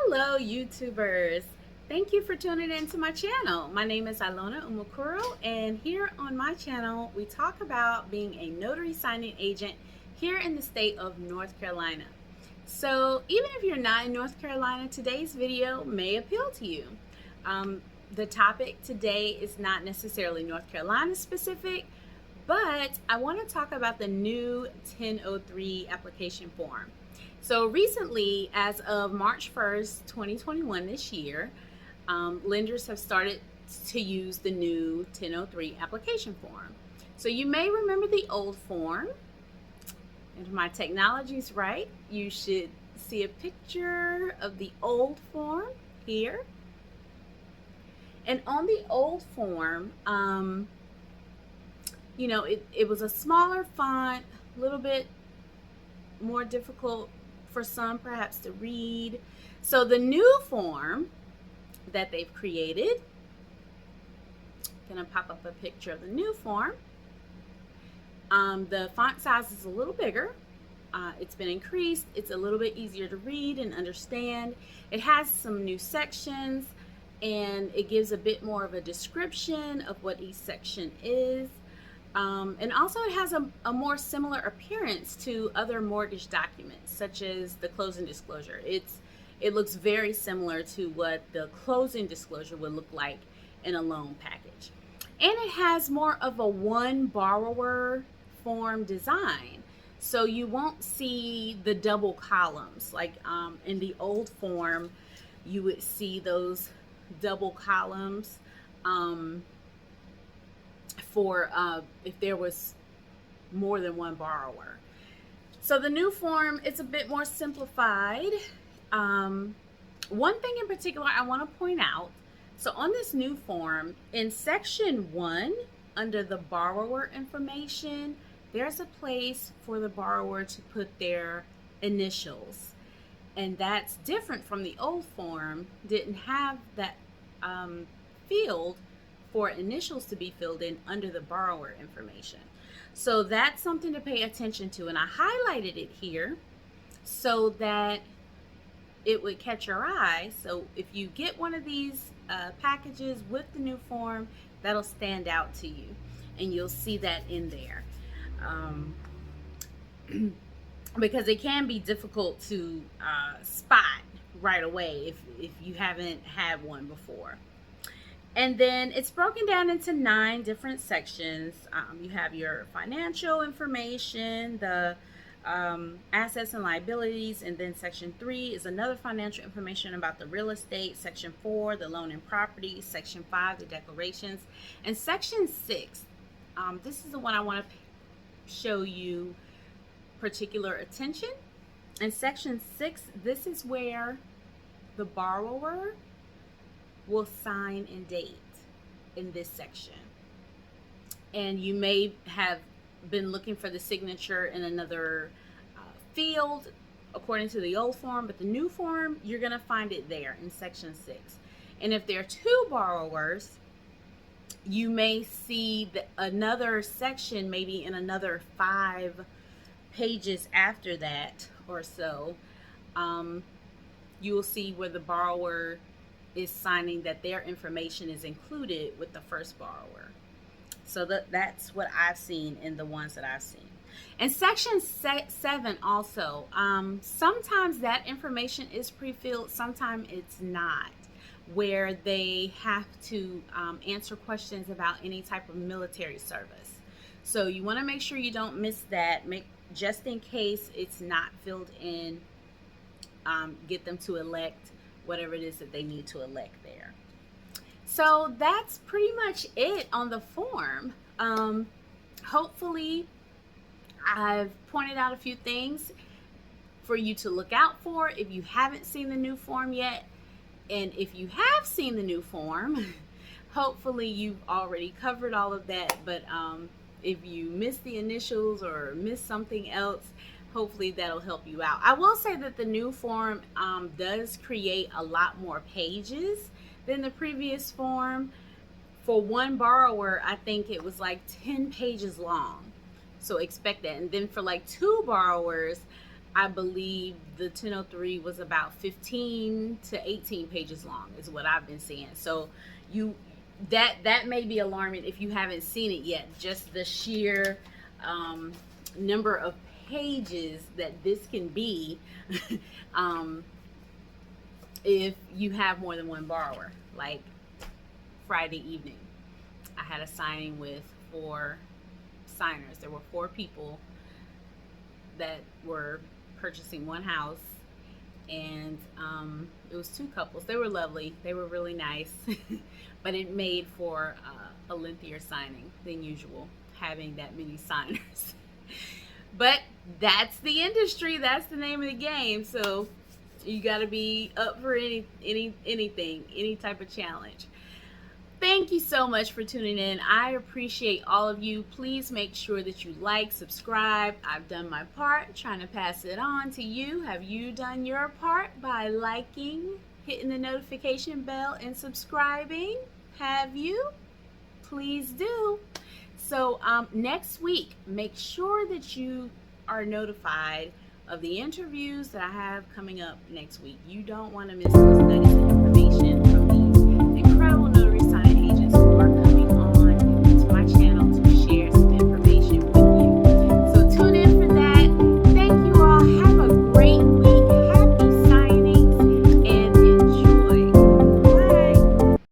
Hello, YouTubers. Thank you for tuning into my channel. My name is Ilona Umukuro, and here on my channel, we talk about being a notary signing agent here in the state of North Carolina. So even if you're not in North Carolina, today's video may appeal to you. The topic today is not necessarily North Carolina specific, but I want to talk about the new 1003 application form. So recently, as of March 1st, 2021, this year, lenders have started to use the new 1003 application form. So you may remember the old form. And if my technology is right, you should see a picture of the old form here. And on the old form, it was a smaller font, a little bit more difficult for some perhaps to read. So the new form that they've created, I'm gonna pop up a picture of the new form. The font size is a little bigger. It's been increased. It's a little bit easier to read and understand. It has some new sections, and it gives a bit more of a description of what each section is. And also it has a more similar appearance to other mortgage documents, such as the closing disclosure. It looks very similar to what the closing disclosure would look like in a loan package. And it has more of a one borrower form design. So you won't see the double columns. Like in the old form, you would see those double columns. For if there was more than one borrower. So the new form, it's a bit more simplified. One thing in particular I want to point out, so on this new form, in section 1, under the borrower information, there's a place for the borrower to put their initials. And that's different from the old form, didn't have that field for initials to be filled in under the borrower information. So that's something to pay attention to, and I highlighted it here so that it would catch your eye. So if you get one of these packages with the new form, that'll stand out to you, and you'll see that in there. Because it can be difficult to spot right away if you haven't had one before. And then it's broken down into 9 different sections. You have your financial information, the assets and liabilities, and then section 3 is another financial information about the real estate. Section 4, the loan and property. Section 5, the declarations. And section 6, this is the one I want to show you particular attention. In section 6, this is where the borrower will sign and date in this section. And you may have been looking for the signature in another field according to the old form, but the new form, you're going to find it there in section 6. And if there are 2 borrowers, you may see another section maybe in another 5 pages after that or so. You will see where the borrower is signing that their information is included with the first borrower. So that's what I've seen in the ones that I've seen. And section 7 also, sometimes that information is pre-filled, sometimes it's not, where they have to answer questions about any type of military service. So you want to make sure you don't miss that. Just in case it's not filled in, get them to elect whatever it is that they need to elect there. So that's pretty much it on the form. Hopefully I've pointed out a few things for you to look out for if you haven't seen the new form yet. And if you have seen the new form, hopefully you've already covered all of that. But if you missed the initials or missed something else, hopefully that'll help you out. I will say that the new form does create a lot more pages than the previous form. For one borrower, I think it was like 10 pages long. So expect that. And then for like 2 borrowers, I believe the 1003 was about 15 to 18 pages long, is what I've been seeing. So you that may be alarming if you haven't seen it yet. Just the sheer number of pages that this can be um, if you have more than one borrower. Like Friday evening, I had a signing with 4 signers. There were 4 people that were purchasing one house, and it was 2 couples. They were lovely, they were really nice, but it made for a lengthier signing than usual, having that many signers. But that's the industry, that's the name of the game. So you got to be up for anything, any type of challenge. Thank you so much for tuning in. I appreciate all of you. Please make sure that you like, subscribe. I've done my part, trying to pass it on to you. Have you done your part by liking, hitting the notification bell, and subscribing? Have you? Please do. So next week, make sure that you are notified of the interviews that I have coming up next week. You don't want to miss those nuggets of information from these incredible